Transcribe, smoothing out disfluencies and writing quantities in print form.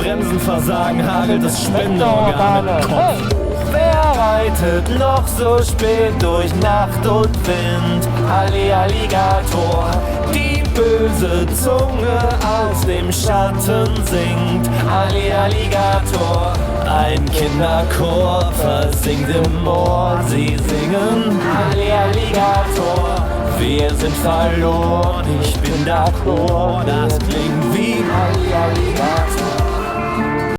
Bremsen versagen, hagelt es Spenderorgane im Kopf. Wer reitet noch so spät durch Nacht und Wind? Alligator, die böse Zunge aus dem Schatten singt. Alligator, ein Kinderchor versingt im Moor. Sie singen Alligator, wir sind verloren. Ich bin d'accord, das klingt wie Alligator.